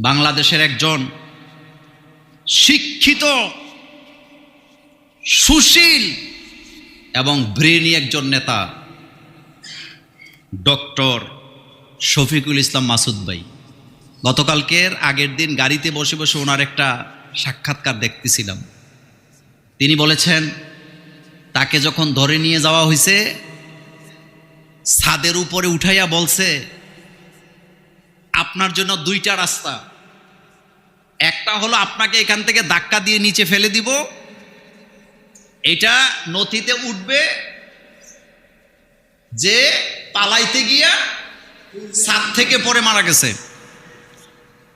বাংলাদেশের একজন শিক্ষিত, সুশীল এবং ব্রেনি একজন নেতা ডক্টর শফিকুল ইসলাম মাসুদ ভাই। গতকালকের আগের দিন গাড়িতে বসে বসে ওনার একটা সাক্ষাৎকার দেখতেছিলাম। তিনি বলেছেন তাকে যখন ধরে নিয়ে যাওয়া হয়েছে, ছাদের উপরে উঠাইয়া বলছে আপনার জন্য দুইটা রাস্তা, একটা হলো আপনাকে এখান থেকে ধাক্কা দিয়ে নিচে ফেলে দিব, এটা নথিতে উঠবে যে পালাইতে গিয়া ছাদ থেকে পড়ে মারা গেছে,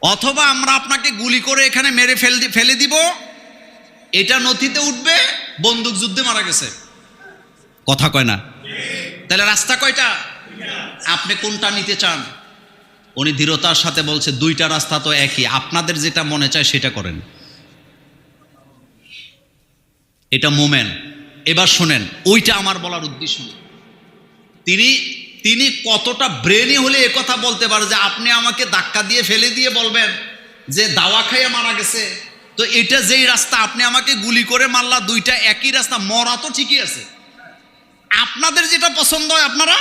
অথবা আমরা আপনাকে গুলি করে এখানে মেরে ফেলে দিব, এটা নথিতে উঠবে বন্দুক যুদ্ধে মারা গেছে। কথা কয় না? তাহলে রাস্তা কয়টা? আপনি কোনটা নিতে চান? উনি দৃঢ়তার সাথে বলছে দুইটা রাস্তা তো একই, আপনাদের যেটা মনে চায় সেটা করেন। এটা মোমেন্ট। এবার শোনেন, ওইটা আমার বলার উদ্দেশ্য। তিনি কতটা ব্রেনি হলে একথা বলতে পারে যে আপনি আমাকে ধাক্কা দিয়ে ফেলে দিয়ে বলবেন যে দাওয়া খাইয়ে মারা গেছে, তো এটা যেই রাস্তা আপনি আমাকে গুলি করে মারলা, দুইটা একই রাস্তা, মরা তো ঠিকই আছে, আপনাদের যেটা পছন্দ হয় আপনারা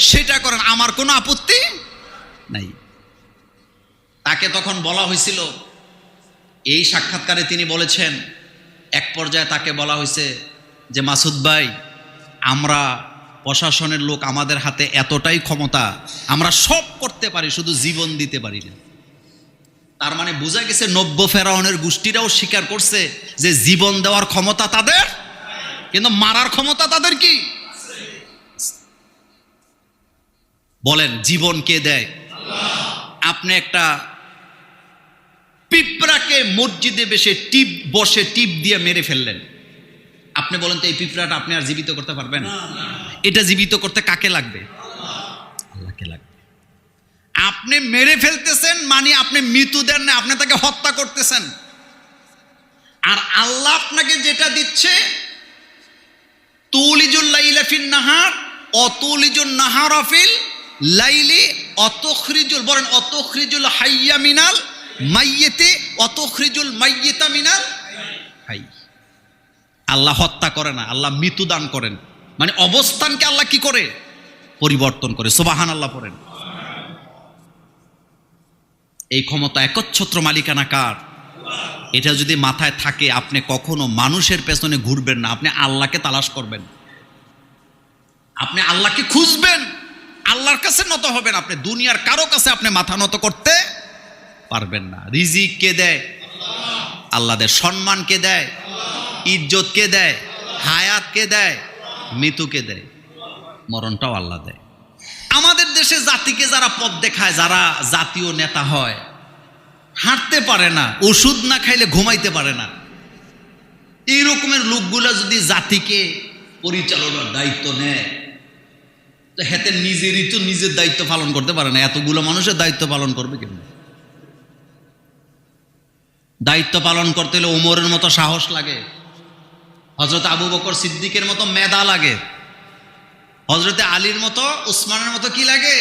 সেটা করেন, আমার কোনো আপত্তি নাই। তাকে তখন বলা হয়েছিল, এই সাক্ষাৎকারে তিনি বলেছেন, এক পর্যায়ে তাকে বলা হয়েছে যে মাসুদ ভাই, আমরা প্রশাসনের লোক, আমাদের হাতে এতটাই ক্ষমতা, আমরা সব করতে পারি, শুধু জীবন দিতে পারি না। তার মানে বোঝা গেছে নব্য ফেরাউনের গোষ্ঠীরাও স্বীকার করছে যে জীবন দেওয়ার ক্ষমতা তাদের, কিন্তু মারার ক্ষমতা তাদের কি? বলেন জীবন কে দেয়? আপনি একটা পিঁপড়াকে মসজিদে বসে টিপ দিয়ে মেরে ফেললেন, আপনি বলেন তো এই পিঁপড়াটা আপনি আর জীবিত করতে পারবেন? এটা জীবিত করতে কাকে লাগবে? আল্লাহকে লাগবে। আপনি মেরে ফেলতেছেন মানে আপনি মৃত্যু দেন না, আপনি তাকে হত্যা করতেছেন। আর আল্লাহ আপনাকে যেটা দিচ্ছে, তুলিজুল লাইলা ফিন নাহার অতুলিজুল নাহারা ফিল লাইলি অতখরিজুল, বলেন অতখরিজুল হাইয়া মিনাল মাইয়িতি অতখরিজুল মাইয়িতা মিনাল হাই। আল্লাহ হত্যা করে না, আল্লাহ মৃত্যু দান করেন। মানে অবস্থানকে আল্লাহ কি করে? পরিবর্তন করে। সুবহানাল্লাহ পড়েন। এই ক্ষমতা একচ্ছত্র মালিকানা কার? এটা যদি মাথায় থাকে, আপনি কখনো মানুষের পেছনে ঘুরবেন না, আপনি আল্লাহকে তালাশ করবেন, আপনি আল্লাহকে খুঁজবেন, আল্লাহর কাছে নত হবেন। আপনি দুনিয়ার কারো কাছে আপনি মাথা নত করতে পারবেন না। রিজিক কে দেয়? আল্লাহ দেয়। সম্মান কে দেয়? ইজ্জত কে দেয়? হায়াত কে দেয়? মৃত্যুকে দেয়। মরণটাও আল্লাহ দেয়। আমাদের দেশে জাতিকে যারা পথ দেখায়, যারা জাতীয় নেতা হয়, হাঁটতে পারে না, ওষুধ না খাইলে ঘুমাইতে পারে না, এই রকমের লোকগুলা যদি জাতিকে পরিচালনার দায়িত্ব নেয়, তো হেতে নিজেরই তো নিজের দায়িত্ব পালন করতে পারে না, এতগুলো মানুষের দায়িত্ব পালন করবে কেন? দায়িত্ব পালন করতে হলে ওমরের মতো সাহস লাগে, হযরত আবু বকর সিদ্দিকের মতো মেধা লাগে, হযরতে আলীর মতো, উসমানের মতো কি লাগে?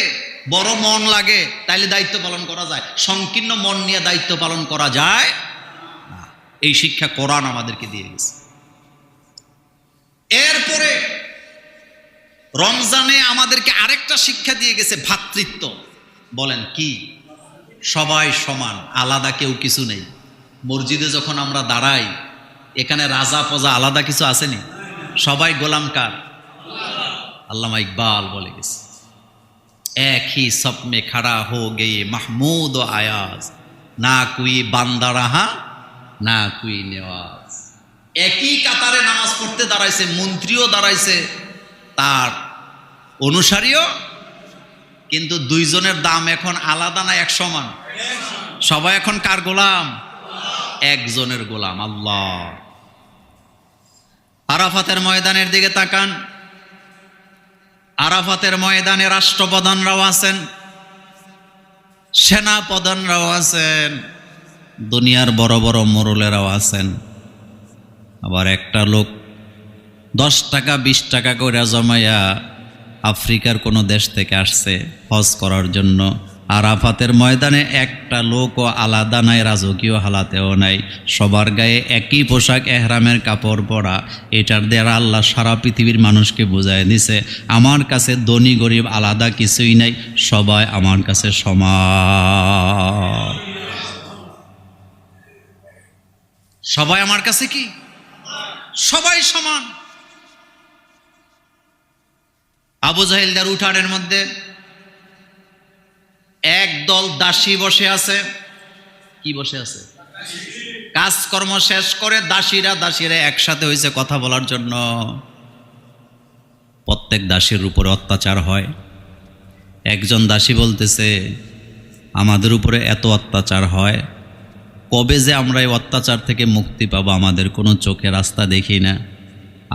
বড় মন লাগে, তাইলে দায়িত্ব পালন করা যায়। সংকীর্ণ মন নিয়ে দায়িত্ব পালন করা যায় না। এই শিক্ষা কোরআন আমাদেরকে দিয়ে গেছে। এরপরে রমজানে আমাদেরকে আরেকটা শিক্ষা দিয়ে গেছে, ভ্রাতৃত্ব। বলেন কি? সবাই সমান, আলাদা কেউ কিছু নেই। মসজিদে যখন আমরা দাঁড়াই, এখানে রাজা প্রজা আলাদা কিছু আসেনি, সবাই গোলাম কার? আল্লামা ইকবাল বলে গেছে, এক হি সব মে খাড়া হো গয়ে মাহমুদ ও আয়াজ, না কুই বান্দা রাহা না কুই নেওয়াজ। একই কাতারে নামাজ পড়তে দাঁড়াইছে, মন্ত্রীও দাঁড়াইছে, তার অনুসারীও, কিন্তু দুইজনের দাম এখন আলাদা না এক সমান? সবাই এখন কার গোলাম? একজনের গোলাম, আল্লাহ। আরাফাতের ময়দানের দিকে তাকান, আরাফাতের ময়দানে রাষ্ট্রপ্রধানরাও আছেন, সেনা প্রধানরাও আছেন, দুনিয়ার বড় বড় মোড়লেরাও আছেন। আবার একটা লোক 10 টাকা 20 টাকা করে জমাইয়া আফ্রিকার কোনো দেশ থেকে আসছে হজ করার জন্য, আরাফাতের ময়দানে একটা লোকও আলাদা নাই, রাজকীয় হালাতেও নাই, সবার গায়ে একই পোশাক, এহরামের কাপড় পরা। এটার দ্বারা আল্লাহ সারা পৃথিবীর মানুষকে বুঝায় দিছে, আমার কাছে ধনী গরিব আলাদা কিছুই নাই, সবাই আমার কাছে সমান। সবাই আমার কাছে কি? সবাই সমান। আবু জাহেলদের উঠানের মধ্যে একদল দাসী বসে আছে। কি বসে আছে? কাজকর্ম শেষ করে দাসীরা একসাথে হয়েছে কথা বলার জন্য। প্রত্যেক দাসীর উপরে অত্যাচার হয়। একজন দাসী বলতেছে, আমাদের উপরে এত অত্যাচার হয়, কবে যে আমরা এই অত্যাচার থেকে মুক্তি পাবো, আমাদের কোনো চোখে রাস্তা দেখি না।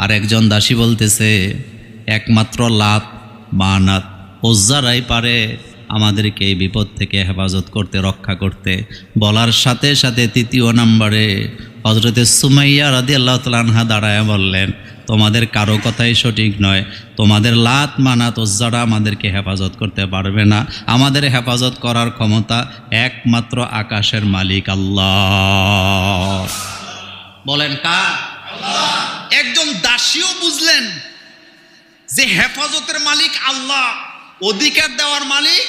আর একজন দাসী বলতেছে, একমাত্র লাত, মানাত, উজ্জারাই পারে আমাদেরকে এই বিপদ থেকে হেফাজত করতে, রক্ষা করতে। বলার সাথে সাথে তৃতীয় নম্বরে হযরতে সুমাইয়া রাদিয়াল্লাহু তাআলা আনহা দাঁড়ায় বললেন, তোমাদের কারো কথাই সঠিক নয়, তোমাদের লাত, মানাত, উজ্জারা আমাদেরকে হেফাজত করতে পারবে না। আমাদের হেফাজত করার ক্ষমতা একমাত্র আকাশের মালিক আল্লাহ। বলেন কার? আল্লাহ। একজন দাসীও বুঝলেন যে হেফাজতের মালিক আল্লাহ, অধিকার দেওয়ার মালিক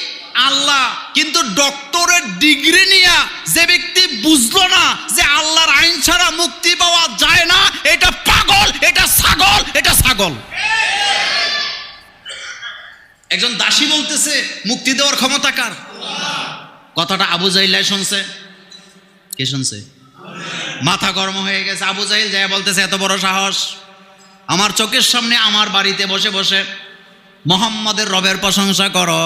আল্লাহ। কিন্তু ডক্টরের ডিগ্রি নিয়ে যে ব্যক্তি বুঝলো না যে আল্লাহর আইন ছাড়া মুক্তি পাওয়া যায় না, এটা পাগল, এটা ছাগল, এটা ছাগল। একজন দাসী বলতেছে মুক্তি দেওয়ার ক্ষমতা কার? কথাটা আবু জাহিল শুনছে। কে শুনছে? মাথা গরম হয়ে গেছে। আবু জাহিল যায় বলতেছে, এত বড় সাহস, আমার চোখের সামনে আমার বাড়িতে বসে বসে মুহাম্মাদের রবের প্রশংসা করো,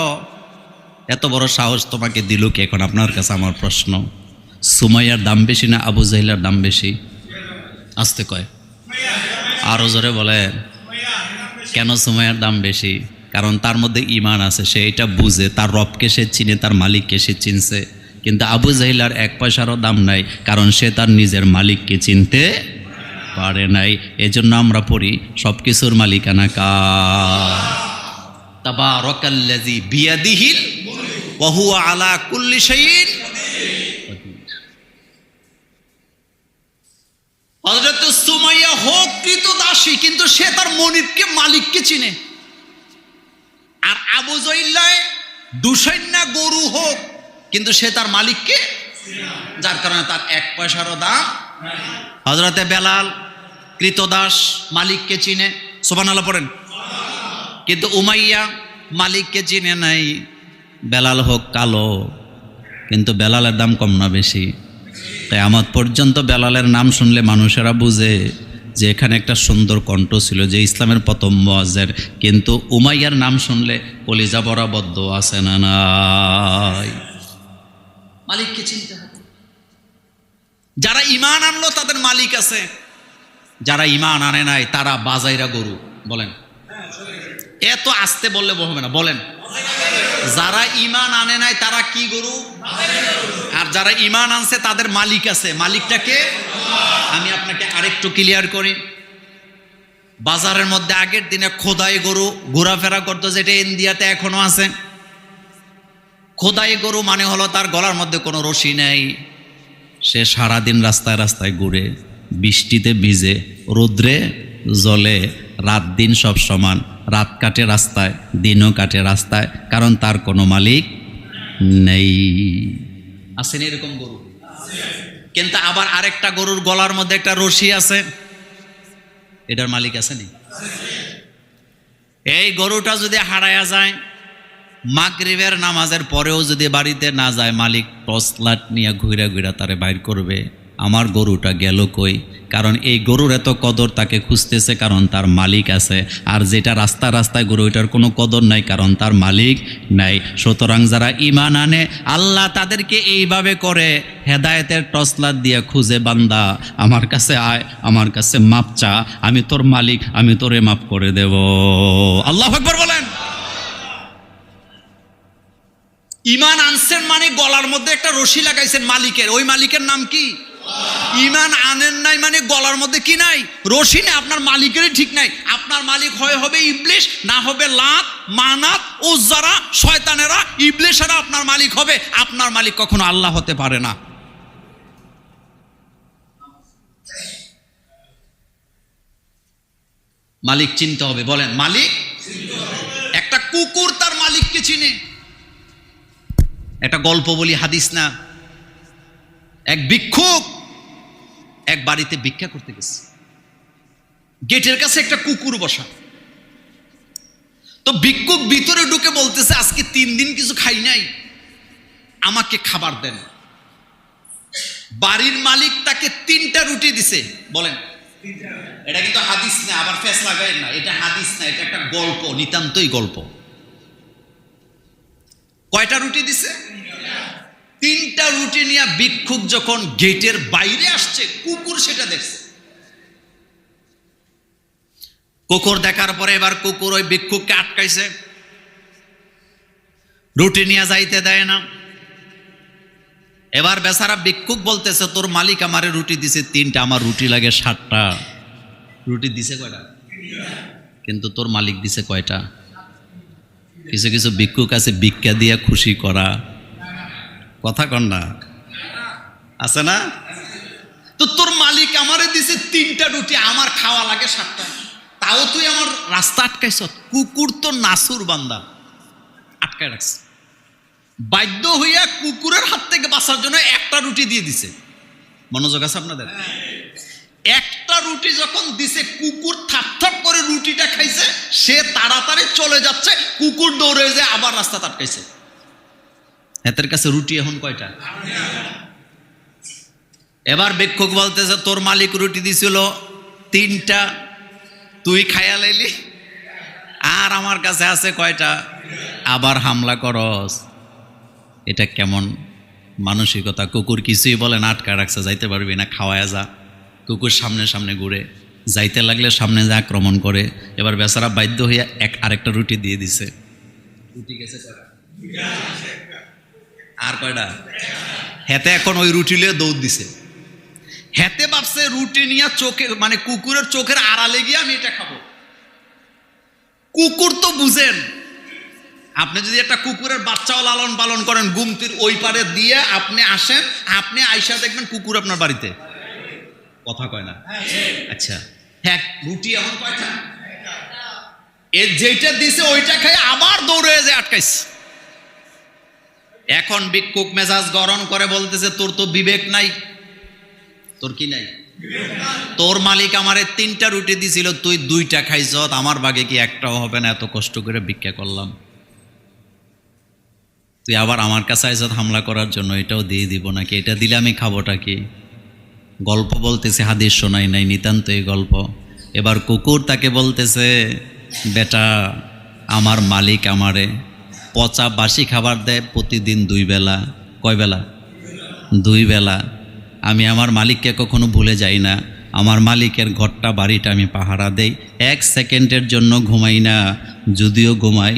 এত বড় সাহস তোমাকে দিল কে? এখন আপনার কাছে আমার প্রশ্ন, সুমাইয়ার দাম বেশি না আবু জাহিলের দাম বেশি? আসতে কয়, আরো জোরে বলেন। কেন সুমাইয়ার দাম বেশি? কারণ তার মধ্যে ঈমান আছে, সে এটা বুঝে, তার রবকে সে চিনে, তার মালিককে সে চিনছে। কিন্তু আবু জাহিল আর এক পয়সারও দাম নাই, কারণ সে তার নিজের মালিককে চিনতে পারে নাই। এজন্য আমরা পড়ি, সবকিছুর মালিকানা কার? তাবারাকাল্লাযী বিয়াদিহিল ওয়া হুয়া আলা কুল্লি শাইইন কাদির। হযরত সুমাইয়া হোক কৃতদাসী, কিন্তু সে তার মনিবকে, মালিককে চিনে। আর আবু জাহিল দুশাইন্না গরু হোক, কিন্তু সে তার মালিককে, যার কারণে তার এক পয়সারও দাম নাই। হযরতে বেলাল কৃতদাস, মালিককে চিনে, সুবহানাল্লাহ পড়েন। কিন্তু উমাইয়া মালিককে চিনে নাই। বেলাল হোক কালো, কিন্তু বেলালের দাম কম না বেশি? কিয়ামত পর্যন্ত বেলালের নাম শুনলে মানুষেরা বুঝে যে এখানে একটা সুন্দর কণ্ঠ ছিল, যে ইসলামের প্রথম মুয়াজ্জিন। কিন্তু উমাইয়ার নাম শুনলে কলিজা বরাবদ্ধ আছে না নাই? মালিককে চিনতে হবে। যারা ঈমান আনলো তাদের মালিক আছে, যারা ঈমান আনে নাই তারা বাজাইরা গরু। বলেন, এত আস্তে বললে হবে না, বলেন। যারা ঈমান আনে নাই তারা কি গরু? আর যারা ঈমান আনছে তাদের মালিক আছে। মালিকটাকে আমি আপনাকে আরেকটু ক্লিয়ার করি। বাজারের মধ্যে আগের দিনে খোদাই গরু ঘোরাফেরা করতো, যেটা ইন্ডিয়াতে এখনো আছে। খোদাই গরু মানে হলো তার গলার মধ্যে কোনো রশি নেই, সে সারাদিন রাস্তায় রাস্তায় ঘুরে, বৃষ্টিতে ভিজে, রৌদ্রে জলে, রাত দিন সব সমান, রাত কাটে রাস্তায়, দিনও কাটে রাস্তায়, কারণ তার কোনো মালিক নেই। আছেন এরকম গরু? কিন্তু আবার আরেকটা গরুর গলার মধ্যে একটা রশি আছে, এটার মালিক আছে নি? এই গরুটা যদি হারায়া যায়, মাগরিবের নামাজের পরেও যদি বাড়িতে না যায়, মালিক টর্চলাইট নিয়ে ঘুরে ঘুরে তারে বাইর করবে, আমার গরুটা গেল কই? কারণ এই গরুর এত কদর তাকে খুঁজতেছে, কারণ তার মালিক আছে। আর যেটা রাস্তা রাস্তায় গরু, ওইটার কোনো কদর নাই, কারণ তার মালিক নাই। সুতরাং যারা ঈমান আনে, আল্লাহ তাদেরকে এইভাবে করে হেদায়েতের টর্চলাইট দিয়ে খুঁজে, বান্দা আমার কাছে আয়, আমার কাছে মাপ চা, আমি তোর মালিক, আমি তোরে মাপ করে দেব। আল্লাহু আকবার বলেন। ঈমান আনছেন মানে গলার মধ্যে একটা রশি লাগাইছেন মালিকের। ওই মালিকের নাম কি? ঈমান আনেন নাই মানে গলার মধ্যে কি নাই? রশি নেই, আপনার মালিকেরই ঠিক নাই। আপনার মালিক হবে ইবলিস, না হবে লাত, মানাত, উজ্জারা, শয়তানেরা, ইবলিসেরা আপনার মালিক হবে। আপনার মালিক কখনো আল্লাহ হতে পারে না। মালিক চিনতে হবে, বলেন মালিক। একটা কুকুর তার মালিককে চিনে। একটা গল্প বলি, হাদিস না। এক ভিক্ষুক এক বাড়িতে ভিক্ষা করতে গেছে। গেটের কাছে একটা কুকুর বসা। তো ভিক্ষুক ভিতরে ঢুকে বলতেছে, আজকে 3 দিন কিছু খাই নাই, আমাকে খাবার দেন। বাড়ির মালিক তাকে 3টা রুটি দিছে। বলেন, এটা কিন্তু হাদিস না, আবার ফেস লাগায় না, এটা হাদিস না, এটা একটা গল্প, নিতান্তই গল্প। কয়টা রুটি দিছে? 3টা রুটি নিয়ে ভিক্ষুক যখন গেটের বাইরে আসছে, কুকুর সেটা দেখছে। কুকুর দেখার পরে এবার কুকুর ওই ভিক্ষুককে আটকাইছে, রুটি নিয়ে যাইতে দেয় না। এবার বেচারা ভিক্ষুক বলতেছে, তোর মালিক আমারে রুটি দিছে 3টা, আমার রুটি লাগে 7টা। রুটি দিছে কয়টা? কিন্তু তোর মালিক দিছে কয়টা? কিছু কিছু ভিক্ষুক আছে ভিক্ষা দিয়া খুশি করা, কথা কন না, আছে না? তো তোর মালিক আমারে দিছে 3টা রুটি, আমার খাওয়া লাগে 7টা, তাও তুই আমার রাস্তা আটকাইছ। কুকুর তো নাসুর বান্দা, আটকায় রাখছে। বাধ্য হইয়া কুকুরের হাত থেকে বাঁচার জন্য একটা রুটি দিয়ে দিছে। মনোযোগ আছে আপনাদের? একটা রুটি যখন দিছে, কুকুর থাপ করে রুটিটা খাইছে, সে তাড়াতাড়ি চলে যাচ্ছে, কুকুর দৌড়ে যায় আবার রাস্তা আটকাইছে। এদের কাছে রুটি এখন কয়টা? এবার ভিক্ষুক বলতেছে, তোর মালিক রুটি দিছিল 3টা, তুই খাইয়া লাইলি, আর আমার কাছে আছে কয়টা? আবার হামলা করস। এটা কেমন মানসিকতা? কুকুর কিছুই বলে না, আটকা রাখছে, যাইতে পারবি না, খাওয়ায় যা। কুকুর সামনে সামনে ঘুরে, যাইতে লাগলে সামনে যা আক্রমণ করে। এবার বেচারা বাধ্য হইয়া আরেকটা রুটি দিয়ে দিছে। রুটি গেছে কয়টা? আর কয়টা? হেতে এখন ওই রুটি লিয়ে দৌড় দিছে। হেতে ভাবছে রুটি নিয়ে চোখে, মানে কুকুরের চোখের আড়ালে গিয়ে আমি এটা খাবো। কুকুর তো বুঝেন, আপনি যদি একটা কুকুরের বাচ্চাও লালন পালন করেন, গুমতির ওই পারে দিয়ে আপনি আসেন, আপনি আইসা দেখবেন কুকুর আপনার বাড়িতে, কথা কয় না? আচ্ছা, হ্যাঁ, রুটি এখন কয়টা? এর যেটা দিছে ওইটা খাই আবার দৌড়ে যায় আটকাইছে। এখন ভিক্ষুক মেজাজ গরম করে বলতেছে, তোর তো বিবেক নাই। তোর কি নাই? তোর মালিক আমারে 3টা রুটি দিছিল, তুই 2টা খাইছ, আমার ভাগে কি একটাও হবে না? এত কষ্ট করে ভিক্ষা করলাম, তুই আবার আমার কাছে আইস হামলা করার জন্য। এটাও দিয়ে দিব নাকি? এটা দিলে আমি খাবোটা কি? গল্প বলতেছে, হাদিস শোনাই নাই, নিতান্ত এই গল্প। এবার কুকুর তাকে বলতেছে, বেটা, আমার মালিক আমারে পচা বাসি খাবার দেয় প্রতিদিন 2 বেলা। কয় বেলা? 2 বেলা। আমি আমার মালিককে কখনো ভুলে যাই না। আমার মালিকের ঘরটা, বাড়িটা আমি পাহারা দেই। 1 সেকেন্ডের জন্য ঘুমাই না। যদিও ঘুমাই,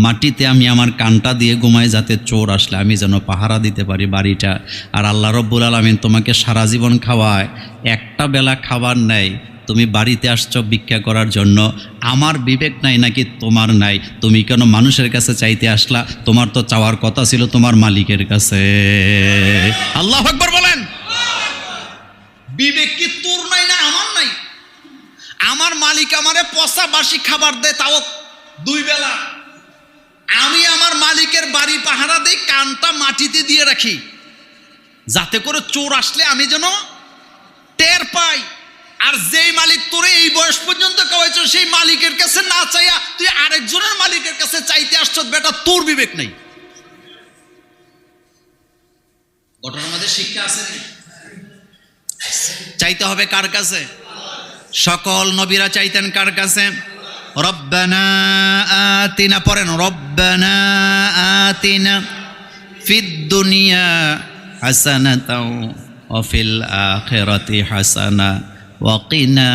মাটিতে আমি আমার কানটা দিয়ে ঘুমাই, যাতে চোর আসলে আমি যেন পাহারা দিতে পারি বাড়িটা। আর আল্লাহ রব্বুল আলামিন তোমাকে সারা জীবন খাওয়ায়, একটা বেলা খাবার নেই। তুমি বাড়িতে আসছো ভিক্ষা করার জন্য। আমার বিবেক নাই নাকি তোমার নাই? তুমি কেন মানুষের কাছে চাইতে আসলা? তোমার তো চাওয়ার কথা ছিল তোমার মালিকের কাছে। আল্লাহু আকবার বলেন। বিবেক কি তোর নাই না আমার নাই? আমার মালিক আমারে পচা বাসি খাবার দেয়, তাও 2 বেলা। আমি আমার মালিকের বাড়ি পাহারা দেই, কানটা মাটিতে দিয়ে রাখি, যাতে করে চোর আসলে আমি যেন টের পাই। আর যেই মালিক তোরে এই বয়স পর্যন্ত খাওয়াইছ, সেই মালিকের কাছে না চাইয়া তুই আরেকজনের মালিকের কাছে চাইতে আসছ, বেটা তোর বিবেক নেই। ঘটনার মধ্যে শিক্ষা আছে। চাইতে হবে কার কাছে? সকল নবীরা চাইতেন কার কাছে? রব্বানা আতিনা, পড়েন, রব্বানা আতিনা ফিদ দুনিয়া হাসানাতাও ওয়া ফিল আখিরাতি হাসানা ওয়া কিনা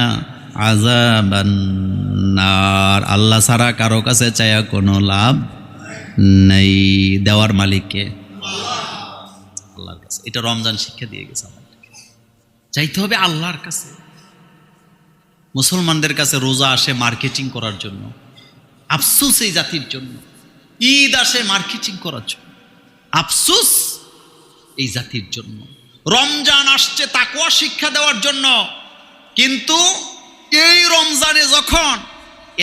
আযাবান নার। আল্লাহ ছাড়া কারো কাছে চাইয়া কোনো লাভ নেই। দেওয়ার মালিককে? আল্লাহর কাছে। এটা রমজান শিক্ষা দিয়ে গেছে আমাদেরকে। চাইতে হবে আল্লাহর কাছে। মুসলমানদের কাছে রোজা আসে মার্কেটিং করার জন্য, আফসোস এই জাতির জন্য। ঈদ আসে মার্কেটিং করার জন্য, আফসোস এই জাতির জন্য। রমজান আসছে তাকওয়া শিক্ষা দেওয়ার জন্য, কিন্তু এই রমজানে যখন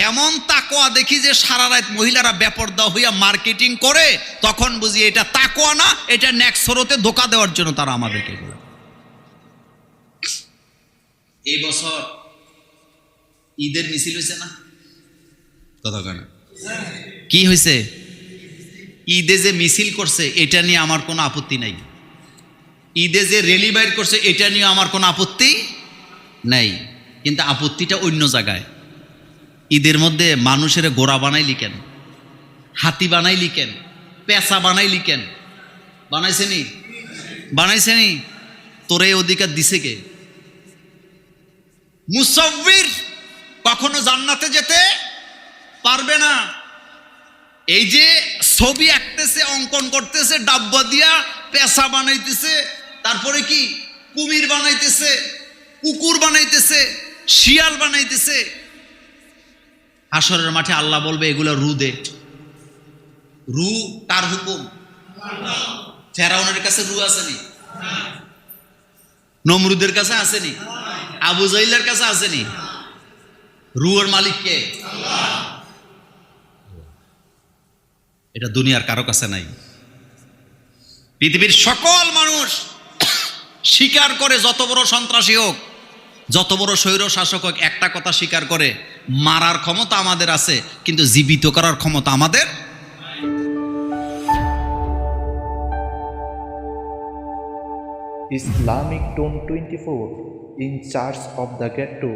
এমন তাকওয়া দেখি যে সারা রাত মহিলারা বেপরদা হইয়া মার্কেটিং করে, তখন বুঝি এটা তাকওয়া না, এটা নেক্সরতে ধোকা দেওয়ার জন্য তারা আমাদেরকে বলে। এই বছর ঈদের মিছিল হয়েছে না? কথা কেন? কি হয়েছে? ঈদে যে মিছিল করছে এটা নিয়ে আমার কোনো আপত্তি নাই। ঈদে যে র্যালি বাইর করছে এটা নিয়ে আমার কোনো আপত্তি নাই, কিন্তু আপত্তিটা অন্য জায়গায়। ঈদের মধ্যে মানুষের গোড়া বানাইলি কেন? হাতি বানাইলি কেন? পেঁচা বানাইলি কেন? বানাইছেনি? বানাইছেনি? তোরে অধিকার দিছে কে? মুসাফির কখনো জান্নাতে যেতে পারবে না। এই যে ছবি আঁকতেছে, অঙ্কন করতেছে, ডাব্বা দিয়া পেঁচা বানাইতেছে, তারপরে কি কুমির বানাইতেছে, কুকুর বানাইতেছে, শিয়াল বানাইতেছে। হাসরের মাঠে আল্লাহ বলবে এগুলো রু দে। রু কার হুকুম? ফেরাউনের কাছে রু আসেনি? নমরুদের কাছে আসেনি? আবু জাইলের কাছে আসেনি? রুয়ের মালিক কে? এটা দুনিয়ার কারো কাছে নাই। পৃথিবীর সকল মানুষ স্বীকার করে, যত বড় সন্ত্রাসী হোক, যত বড় স্বৈর শাসক হোক, একটা কথা স্বীকার করে, মারার ক্ষমতা আমাদের আছে, কিন্তু জীবিত করার ক্ষমতা আমাদের। Islamic Tone 24 in charge of the ghetto